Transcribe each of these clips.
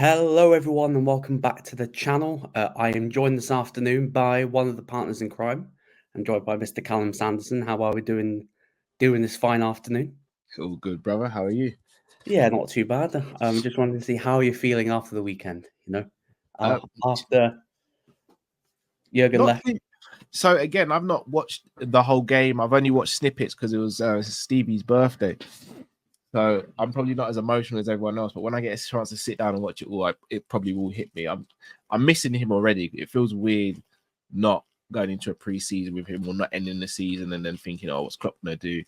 Hello, everyone, and welcome back to the channel. I am joined this afternoon by one of the partners in crime. I'm joined by Mr. Callum Sanderson. How are we doing this fine afternoon? All good, brother. How are you? Yeah, not too bad. Just wanted to see how you're feeling after the weekend. After Jurgen Not left. too- So again, I've not watched the whole game. I've only watched snippets because it was Stevie's birthday. So I'm probably not as emotional as everyone else. But when I get a chance to sit down and watch it all, it probably will hit me. I'm missing him already. It feels weird not going into a preseason with him or not ending the season and then thinking, "Oh, what's Klopp gonna do?"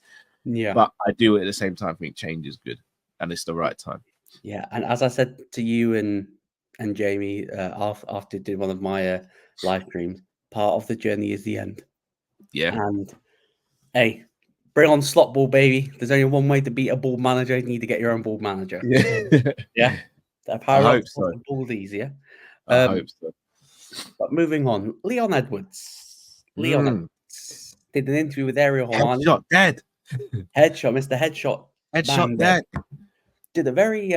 Yeah, But I do at the same time think change is good and it's the right time. yeah. And as I said to you and Jamie after doing one of my live streams, part of the journey is the end. Yeah, And hey, bring on slot ball, baby. There's only one way to beat a ball manager. You need to get your own ball manager. yeah. Yeah. The I power up hope of so. the ball's easier. I hope so. But moving on, Leon Edwards. Leon Mm. Edwards did an interview with Ariel Helwani. Headshot dead. Headshot, Mr. Headshot. Headshot Bang dead. did a very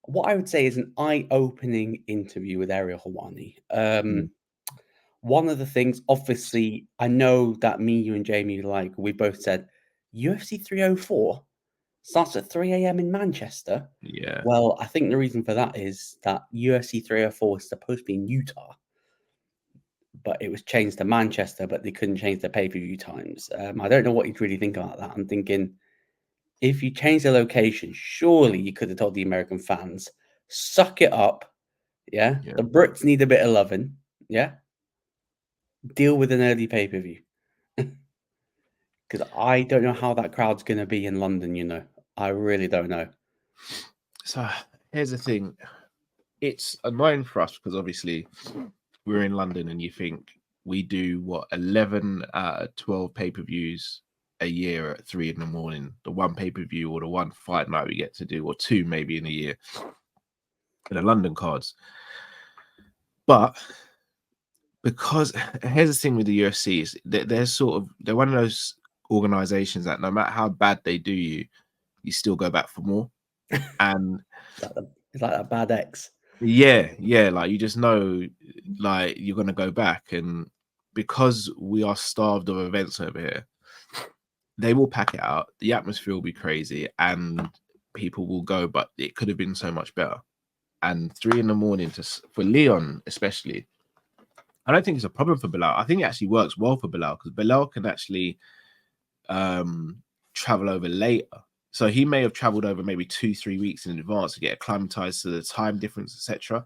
what I would say is an eye-opening interview with Ariel Helwani. One of the things, obviously, I know that me, you, and Jamie, we both said UFC 304 starts at 3 a.m. in Manchester. Yeah. Well, I think the reason for that is that UFC 304 is supposed to be in Utah, but it was changed to Manchester, but they couldn't change the pay-per-view times. I don't know what you'd really think about that. I'm thinking, if you change the location, surely you could have told the American fans, suck it up. Yeah. Yeah. The Brits need a bit of loving. Yeah. Deal with an early pay-per-view. Because I don't know how that crowd's going to be in London, I really don't know. So here's the thing. It's annoying for us because obviously we're in London and you think we do 11 out of 12 pay-per-views a year at 3 a.m. The one pay-per-view or the one fight night we get to do, or two maybe in a year in the London cards. But because here's the thing with the UFC is they're one of those organizations that no matter how bad they do you still go back for more. And It's like that bad ex. yeah, like you just know, like you're gonna go back, and because we are starved of events over here, they will pack it out. The atmosphere will be crazy, and people will go. But it could have been so much better. And 3 a.m. for Leon especially, I don't think it's a problem for Belal. I think it actually works well for Belal because Belal can actually travel over later. So he may have traveled over maybe 2-3 weeks in advance to get acclimatized to the time difference, etc.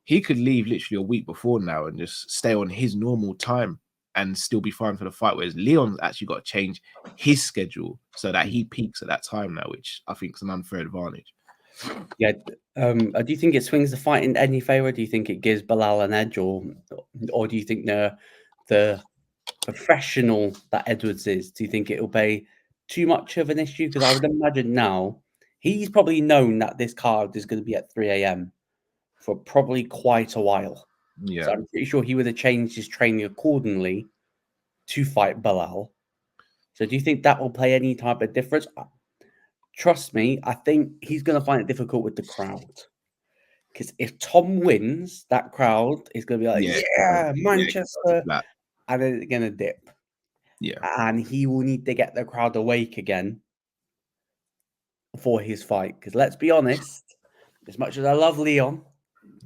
He could leave literally a week before now and just stay on his normal time and still be fine for the fight. Whereas Leon's actually got to change his schedule so that he peaks at that time now, which I think is an unfair advantage. Yeah. Do you think it swings the fight in any favor? Do you think it gives Belal an edge, or do you think the professional that Edwards is, do you think it'll be too much of an issue? Because I would imagine now he's probably known that this card is going to be at 3 a.m. for probably quite a while. Yeah. So I'm pretty sure he would have changed his training accordingly to fight Belal. So do you think that will play any type of difference? Trust me, I think he's going to find it difficult with the crowd. Because if Tom wins, that crowd is going to be like, yeah, Manchester. And then it's going to dip. Yeah. And he will need to get the crowd awake again for his fight. Because let's be honest, as much as I love Leon,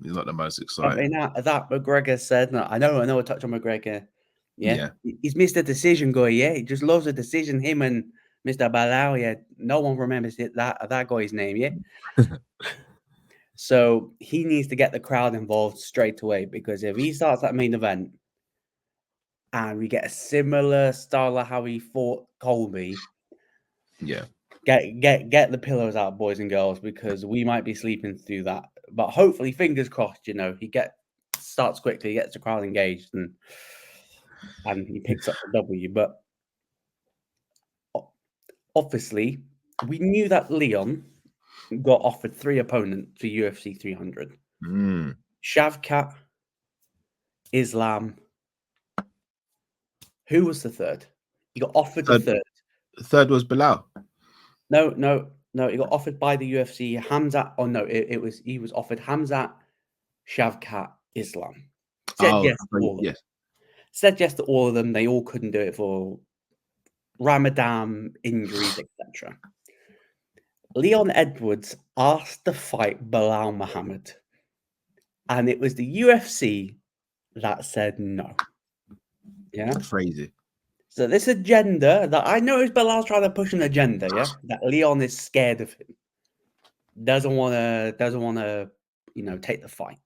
he's not the most exciting. That McGregor said, I know I touched on McGregor. Yeah. He's Mr. Decision guy, yeah. He just loves a decision. Him and Mr. Belal, yeah. No one remembers that guy's name, yeah. So he needs to get the crowd involved straight away, because if he starts that main event and we get a similar style of how he fought Colby, yeah, get the pillows out, boys and girls, because we might be sleeping through that. But hopefully, fingers crossed, he starts quickly, gets the crowd engaged, and he picks up the W. But obviously, we knew that Leon got offered 3 opponents for UFC 300. Shavkat, Islam. Who was the third? He got offered the third. The third was Belal. No. No, he got offered by the UFC. Hamzat. Oh no, he was offered Hamzat, Shavkat, Islam. Said Oh, yes to all of them. yes. Said yes to all of them. They all couldn't do it for Ramadan injuries, etc. Leon Edwards asked to fight Belal Muhammad, and it was the UFC that said no. Yeah, Crazy. so this agenda that I know is Belal's trying to push an agenda. Yeah, that Leon is scared of him, doesn't want to, take the fight,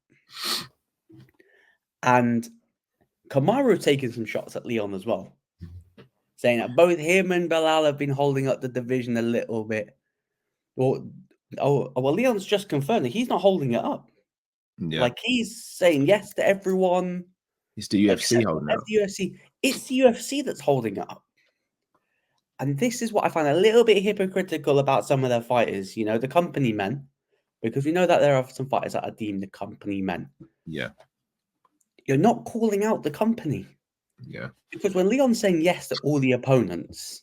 and Kamaru taking some shots at Leon as well, saying that both him and Belal have been holding up the division a little bit. Well, Leon's just confirmed that he's not holding it up. Yeah. Like, he's saying yes to everyone. It's the UFC holding it up. It's the UFC that's holding it up. And this is what I find a little bit hypocritical about some of their fighters, the company men, because we know that there are some fighters that are deemed the company men. Yeah. You're not calling out the company. Yeah. Because when Leon's saying yes to all the opponents,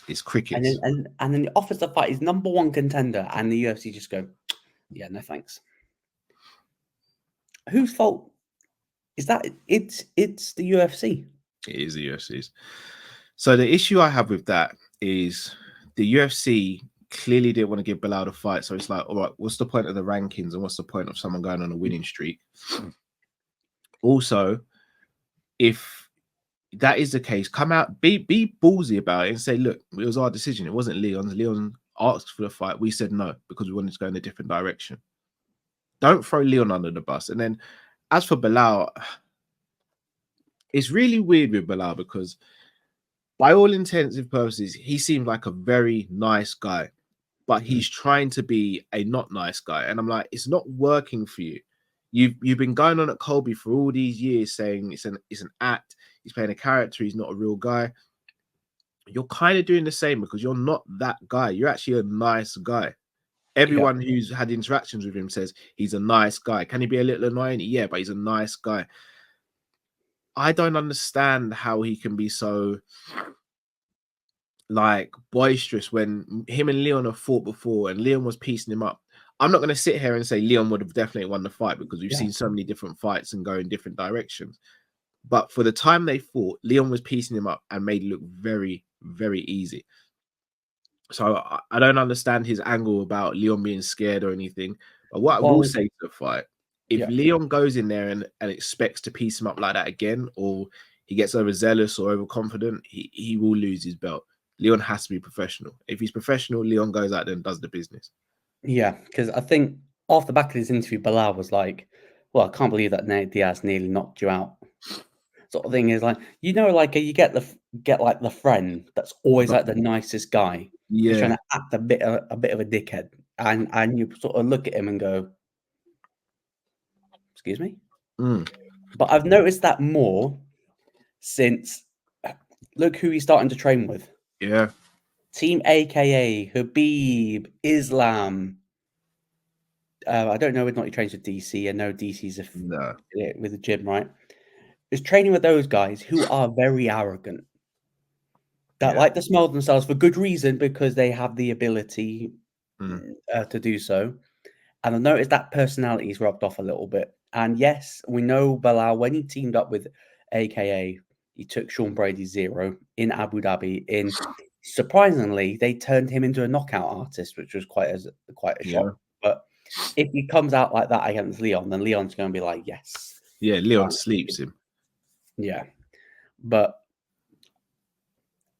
it's crickets. And then he offers to fight his number one contender, and the UFC just go, yeah, no thanks. Whose fault is that? It's the UFC. It is the UFC's. So the issue I have with that is the UFC clearly didn't want to give Belal the fight. So it's like, all right, what's the point of the rankings and what's the point of someone going on a winning streak? Also, if that is the case, come out, be ballsy about it and say, look, it was our decision. It wasn't Leon's. Leon asked for the fight. We said no because we wanted to go in a different direction. Don't throw Leon under the bus. And then as for Belal, it's really weird with Belal because by all intents and purposes, he seemed like a very nice guy, but he's trying to be a not nice guy. And I'm like, it's not working for you. You've been going on at Colby for all these years saying it's an act. He's playing a character. He's not a real guy. You're kind of doing the same because you're not that guy. You're actually a nice guy. Everyone who's had interactions with him says he's a nice guy. Can he be a little annoying? Yeah, but he's a nice guy. I don't understand how he can be so like boisterous when him and Leon have fought before and Leon was piecing him up. I'm not going to sit here and say Leon would have definitely won the fight because we've seen so many different fights and go in different directions. But for the time they fought, Leon was piecing him up and made it look very, very easy. So I don't understand his angle about Leon being scared or anything. But what I will say to the fight, if Leon goes in there and expects to piece him up like that again, or he gets overzealous or overconfident, he will lose his belt. Leon has to be professional. If he's professional, Leon goes out there and does the business. Yeah, because I think off the back of this interview, Belal was like, well, I can't believe that Nate Diaz nearly knocked you out. Sort of thing is like, you get like the friend that's always like the nicest guy. He's trying to act a bit of a dickhead, and you sort of look at him and go, "Excuse me." But I've noticed that more since look who he's starting to train with. Yeah, Team AKA Khabib, Islam. I don't know whether or not he trains with DC. I know DC's with the gym, right? Is training with those guys who are very arrogant, that like to smell themselves for good reason because they have the ability to do so. And I noticed that personality is rubbed off a little bit. And yes, we know Belal, when he teamed up with AKA, he took Sean Brady's 0 in Abu Dhabi. Surprisingly, they turned him into a knockout artist, which was quite a shock. But if he comes out like that against Leon, then Leon's going to be like, yes. Yeah, Leon sleeps him. Yeah. But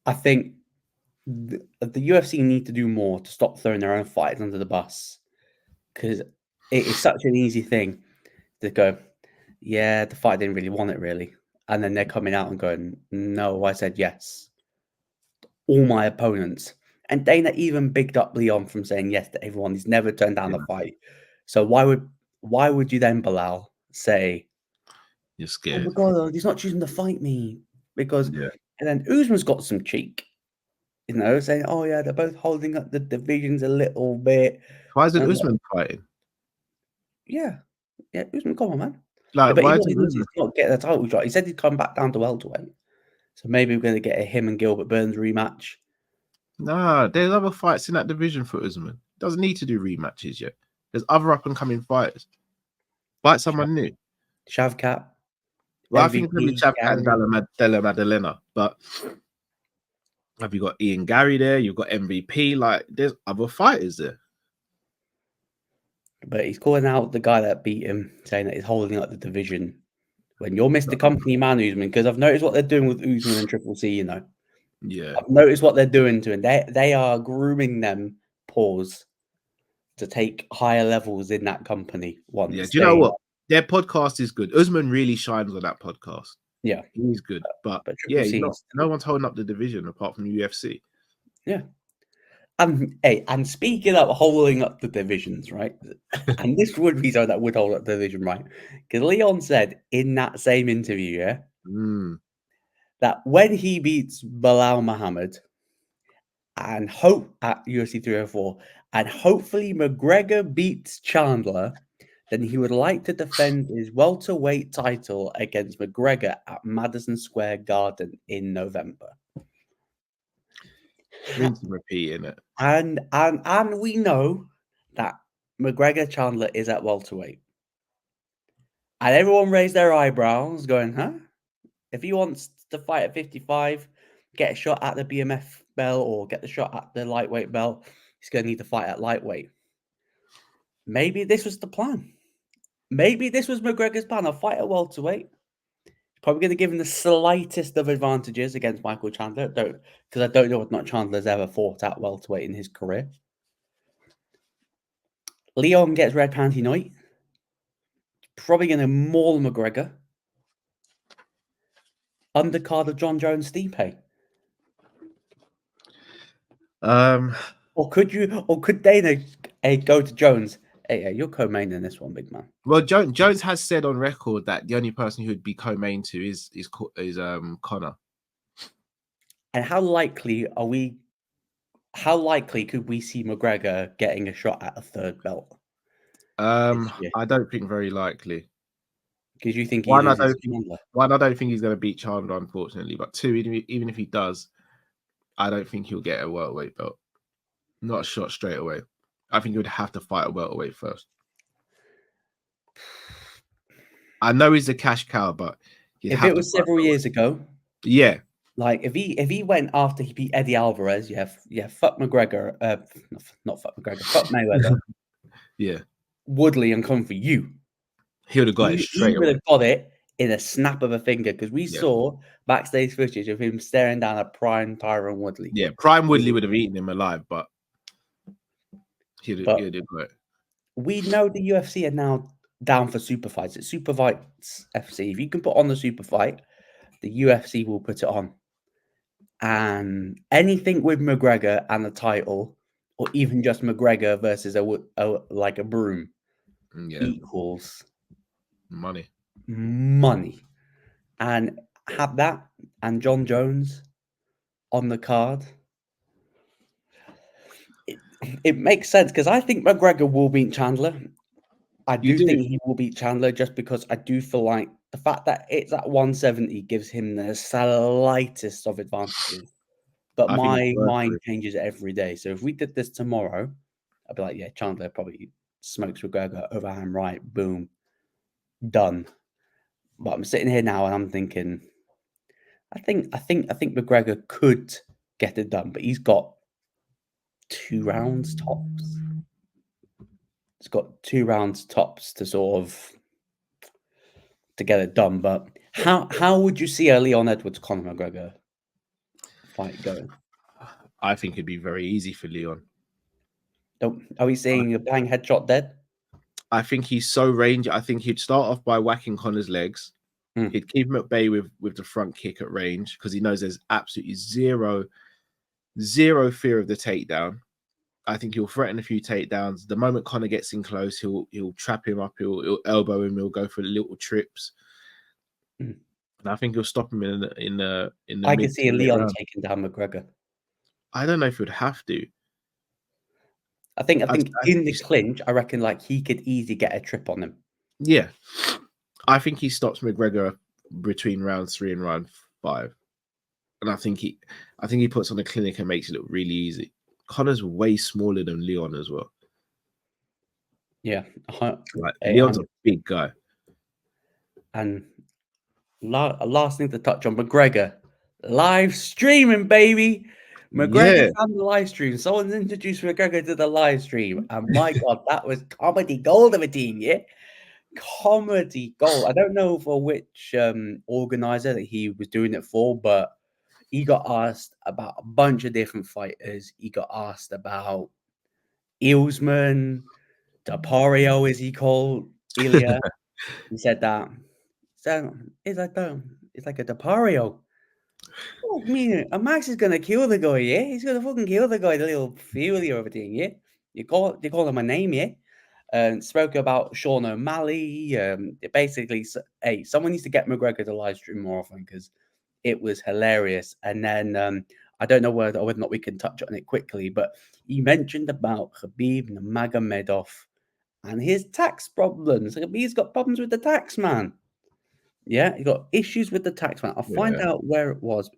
I think the UFC need to do more to stop throwing their own fighters under the bus, because it is such an easy thing to go, yeah, the fight didn't really want it, really. And then they're coming out and going, no, I said yes. All my opponents. And Dana even bigged up Leon from saying yes to everyone. He's never turned down the fight. So why would you then, Belal, say, you're scared? Oh my God, he's not choosing to fight me. Because, and then Usman's got some cheek, saying, oh yeah, they're both holding up the divisions a little bit. Why isn't Usman fighting? Yeah, Usman, come on, man. Like, but why he's not getting a title shot. He said he'd come back down to welterweight. So maybe we're going to get a him and Gilbert Burns rematch. Nah, there's other fights in that division for Usman. Doesn't need to do rematches yet. There's other up and coming fighters. Fight someone new. Shavkat. Well, I think it's going to be MVP, Shavkat and Gary. Della Maddalena, but have you got Ian Gary there? You've got MVP. Like, there's other fighters there. But he's calling out the guy that beat him, saying that he's holding up the division. When you're Mr. Company Man, Usman, because I've noticed what they're doing with Usman and Triple C, you know. Yeah. I've noticed what they're doing to him. They are grooming them, to take higher levels in that company once. Yeah. Do you know what? Their podcast is good. Usman really shines on that podcast. Yeah. He's good. But Triple yeah, C no one's holding up the division apart from UFC. Yeah. And speaking of holding up the divisions, right? And this would be so that would hold up the division, right? Because Leon said in that same interview, yeah, that when he beats Belal Muhammad and hope at UFC 304, and hopefully McGregor beats Chandler, then he would like to defend his welterweight title against McGregor at Madison Square Garden in November. Rinse and repeat, innit? And we know that McGregor Chandler is at welterweight. And everyone raised their eyebrows, going, huh? If he wants to fight at 55, get a shot at the BMF belt or get the shot at the lightweight belt, he's going to need to fight at lightweight. Maybe this was the plan. Maybe this was McGregor's plan. I'll fight at welterweight. Probably going to give him the slightest of advantages against Michael Chandler, because I don't know what not Chandler's ever fought at welterweight in his career. Leon gets red panty night. Probably going to maul McGregor. Undercard of John Jones Stipe. Or could Dana go to Jones? Hey, you're co-main in this one, big man. Well, Jones has said on record that the only person who'd be co-main to is Conor. And how likely could we see McGregor getting a shot at a third belt? I don't think very likely. Because you think he loses Chandler. One, I don't think he's going to beat Chandler, unfortunately. But two, even if he does, I don't think he'll get a welterweight belt. Not a shot straight away. I think he would have to fight a welterweight first. I know he's a cash cow, but if it was several years ago, yeah, like if he went after he beat Eddie Alvarez, fuck McGregor, not fuck McGregor, fuck Mayweather, yeah, Woodley and come for you. He would have got it straight away. He would have got it in a snap of a finger, because we saw backstage footage of him staring down a prime Tyron Woodley. Yeah, prime Woodley would have eaten him alive, but he'd have got it. We know the UFC are now down for super fights. It's Super Fights FC. If you can put on the super fight, the UFC will put it on. And anything with McGregor and the title, or even just McGregor versus a broom, equals money. And have that and John Jones on the card. It makes sense, because I think McGregor will beat Chandler. I do think he will beat Chandler, just because I do feel like the fact that it's at 170 gives him the slightest of advantages. But my mind changes every day. So if we did this tomorrow, I'd be like, yeah, Chandler probably smokes McGregor, overhand right, boom, done. But I'm sitting here now and I'm thinking, I think McGregor could get it done, but he's got 2 rounds tops. It's got 2 rounds tops to sort of to get it done. But how would you see a Leon Edwards Conor McGregor fight going? I think it'd be very easy for Leon. Are we seeing a bang headshot dead? I think he's so rangy. I think he'd start off by whacking Conor's legs. He'd keep him at bay with the front kick at range, because he knows there's absolutely zero fear of the takedown. I think he'll threaten a few takedowns. The moment Conor gets in close, he'll trap him up, he'll elbow him, he'll go for little trips. And I think he'll stop him in the I can see a Leon taking down McGregor. I don't know if he'd have to. I think in the clinch, I reckon like he could easily get a trip on him. Yeah. I think he stops McGregor between round 3 and round 5. And I think he puts on a clinic and makes it look really easy. Conor's way smaller than Leon as well. Yeah. Like Leon's a big guy. And last thing to touch on, McGregor live streaming, baby. McGregor found the live stream. Someone's introduced McGregor to the live stream, and my God, that was comedy gold of a team, yeah. Comedy gold. I don't know for which organizer that he was doing it for, but he got asked about a bunch of different fighters. He got asked about Ilsman, Dapario, is he called? Ilya. He said that. So it's like a Dapario. Oh, me, Max is gonna kill the guy, yeah? He's gonna fucking kill the guy, the little failure of a thing, yeah? You call him a name, yeah? Spoke about Sean O'Malley. Basically, hey, someone needs to get McGregor to live stream more often because it was hilarious. And then I don't know whether or not we can touch on it quickly, but he mentioned about Khabib Nurmagomedov and his tax problems. Khabib's got problems with the tax man. Yeah, he got issues with the tax man. I'll find out where it was.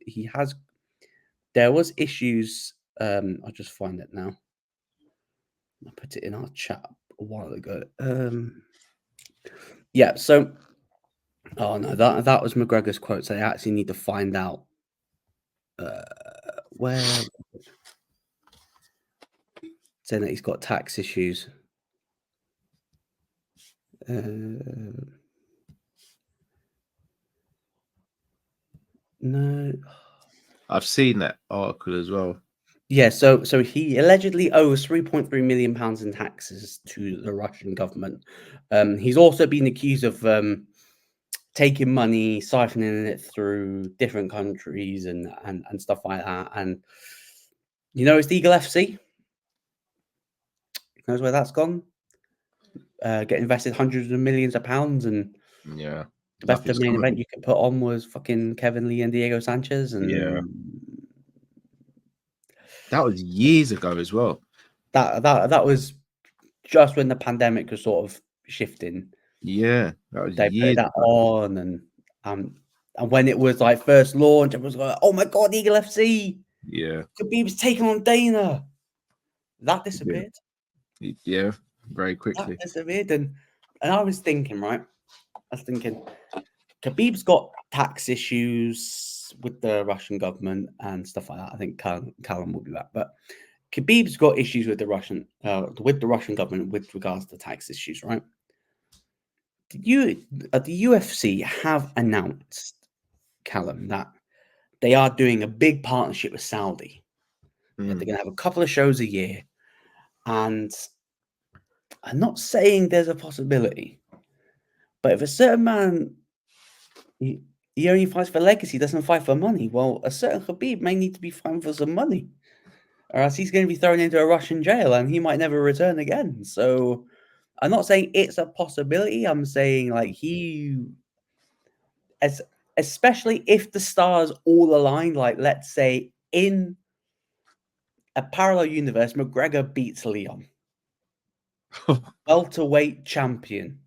There was issues. I'll just find it now. I put it in our chat a while ago. Yeah, so oh no, that was McGregor's quote. So I actually need to find out where saying that he's got tax issues. No, I've seen that article as well. Yeah, so he allegedly owes 3.3 million pounds in taxes to the Russian government. He's also been accused of taking money, siphoning it through different countries and stuff like that. And it's the Eagle FC. Knows where that's gone. Get invested hundreds of millions of pounds, and the best main event you could put on was fucking Kevin Lee and Diego Sanchez, and that was years ago as well. That was just when the pandemic was sort of shifting. Yeah, that was they years put that ago. on, and when it was like first launch, it was like, oh my God, Eagle FC. Yeah, Khabib's taking on Dana. That disappeared. Yeah, very quickly. That disappeared, and I was thinking, right? Khabib's got tax issues with the Russian government and stuff like that. I think Callum will be back, but Khabib's got issues with the Russian government with regards to tax issues, right? The UFC have announced, Callum, that they are doing a big partnership with Saudi. They're going to have a couple of shows a year, and I'm not saying there's a possibility, but if a certain man he only fights for legacy, doesn't fight for money, well, a certain Khabib may need to be fighting for some money, or else he's going to be thrown into a Russian jail and he might never return again. So I'm not saying it's a possibility. I'm saying like especially if the stars all align, like let's say in a parallel universe, McGregor beats Leon, welterweight champion.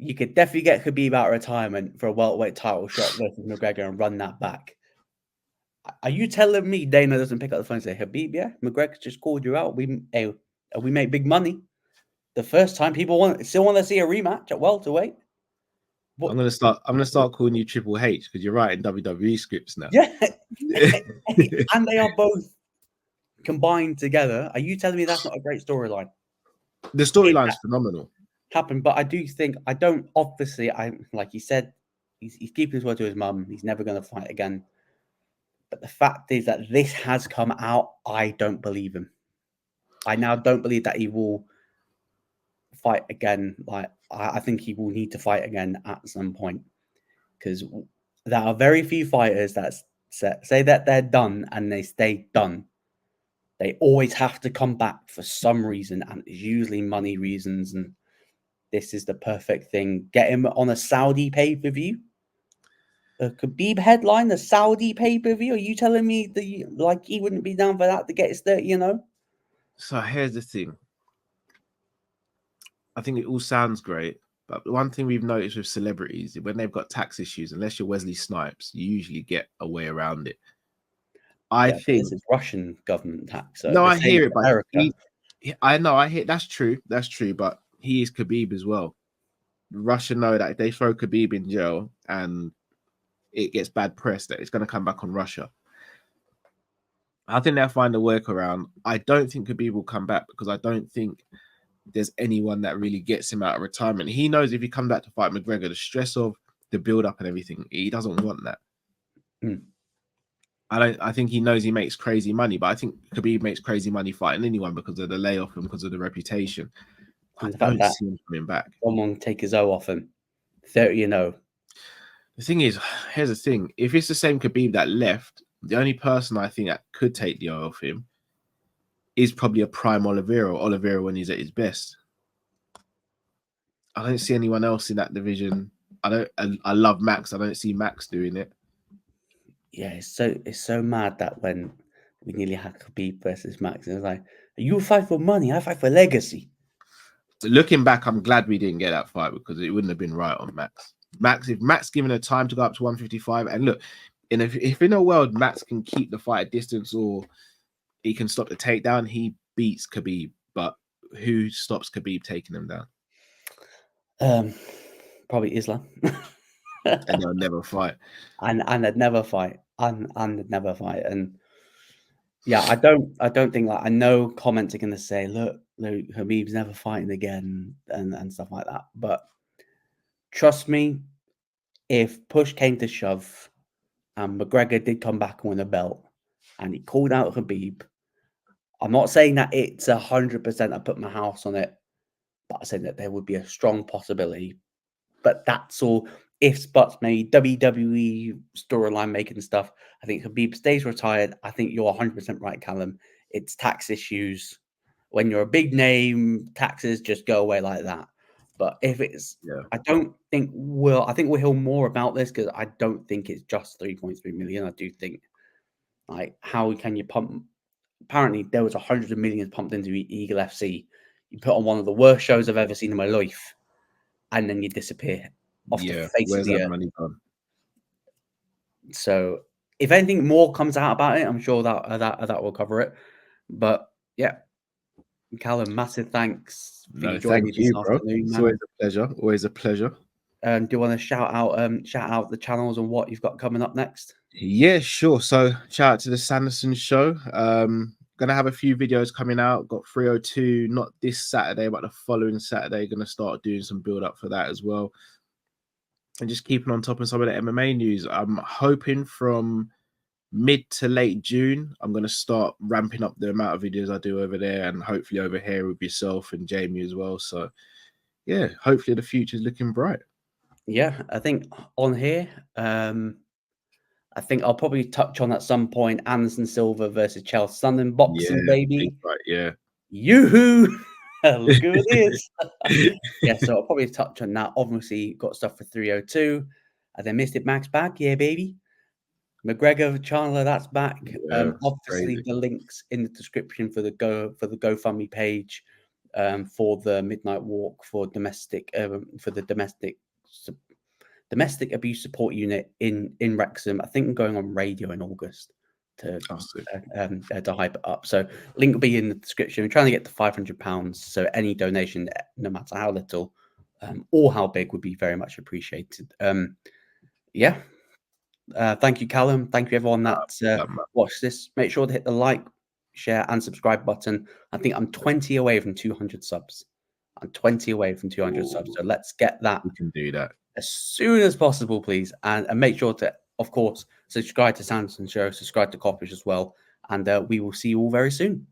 You could definitely get Khabib out of retirement for a welterweight title shot versus McGregor and run that back. Are you telling me Dana doesn't pick up the phone and say, Khabib, yeah, McGregor just called you out. We make big money. The first time people still want to see a rematch at welterweight. I'm gonna start calling you Triple H because you're writing WWE scripts now. Yeah, and they are both combined together. Are you telling me that's not a great storyline? The storyline's phenomenal. Happened, but I do think like he said, he's keeping his word to his mum. He's never going to fight again. But the fact is that this has come out. I don't believe him. I now don't believe that he will fight again. Like I think he will need to fight again at some point, because there are very few fighters that say that they're done and they stay done. They always have to come back for some reason, and it's usually money reasons. And this is the perfect thing. Get him on a Saudi pay-per-view. A Khabib headline, the Saudi pay-per-view. Are you telling me that he wouldn't be down for that to get his 30-0? So here's the thing. I think it all sounds great, but one thing we've noticed with celebrities, when they've got tax issues, unless you're Wesley Snipes, you usually get a way around it. I think it's Russian government tax. So no, I hear it, but Yeah, I know. I hear that's true. That's true. But he is Khabib as well. Russia know that if they throw Khabib in jail and it gets bad press, that it's going to come back on Russia. I think they'll find a workaround. I don't think Khabib will come back because I don't think there's anyone that really gets him out of retirement. He knows if he comes back to fight McGregor, the stress of the build-up and everything, he doesn't want that. Mm. I think he knows he makes crazy money, but I think Khabib makes crazy money fighting anyone because of the layoff and because of the reputation. I And the fact don't that see him coming back. someone take his O off him, 30-0. The thing is, here's the thing: if it's the same Khabib that left, the only person I think that could take the O off him is probably a prime Oliveira when he's at his best. I don't see anyone else in that division. I love Max. I don't see Max doing it. Yeah, it's so mad that when we nearly had Khabib versus Max, it was like, you fight for money, I fight for legacy. So looking back, I'm glad we didn't get that fight because it wouldn't have been right on Max. If Max given a time to go up to 155, and look, if in a world Max can keep the fight at distance or he can stop the takedown, he beats Khabib. But who stops Khabib taking him down? Probably Islam. And they'll never fight. And they'd never fight. And they'd never fight. And yeah, I don't think I know comments are gonna say, look, Habib's never fighting again and stuff like that. But trust me, if push came to shove and McGregor did come back and win a belt and he called out Habib, I'm not saying that it's 100% I put my house on it, but I'm saying that there would be a strong possibility. But that's all ifs, buts, maybe WWE storyline making stuff. I think Khabib stays retired. I think you're 100% right, Callum. It's tax issues. When you're a big name, taxes just go away like that. But if it's, I think we'll hear more about this because I don't think it's just 3.3 million. I do think, like, how can you pump? Apparently, there was 100 million pumped into Eagle FC. You put on one of the worst shows I've ever seen in my life, and then you disappear off the face where's of the that earth. money gone? So, if anything more comes out about it, I'm sure that will cover it. But yeah, Callum, massive thanks for you joining me this afternoon, It's man. always a pleasure. Always a pleasure. Do you want to shout out the channels and what you've got coming up next? Yeah, sure. So shout out to the Sanderson Show. Gonna have a few videos coming out. Got 302, not this Saturday, but the following Saturday. Gonna start doing some build up for that as well. And just keeping on top of some of the MMA news. I'm hoping from mid to late June, I'm gonna start ramping up the amount of videos I do over there and hopefully over here with yourself and Jamie as well. So yeah, hopefully the future's looking bright. Yeah, I think on here, I think I'll probably touch on at some point Anderson Silva versus Chael Sonnen boxing, baby. Right, yeah. Yoo-hoo! Look who it is. Yeah, so I'll probably touch on that. Obviously, got stuff for 302. And then Mystic Max back, yeah, baby. McGregor Chandler, that's back. Obviously, crazy. the links in the description for the GoFundMe page for the Midnight Walk for domestic domestic abuse support unit in Wrexham. I think I'm going on radio in August to hype it up. So link will be in the description. We're trying to get to £500. So any donation, no matter how little or how big, would be very much appreciated. Yeah. Thank you, Callum. Thank you, everyone that watched this. Make sure to hit the like, share, and subscribe button. I think I'm 20 away from 200 subs. I'm 20 away from 200 subs. So let's get that. We can do that as soon as possible, please. And make sure to, of course, subscribe to Sanderson Show, subscribe to Coppish as well. And we will see you all very soon.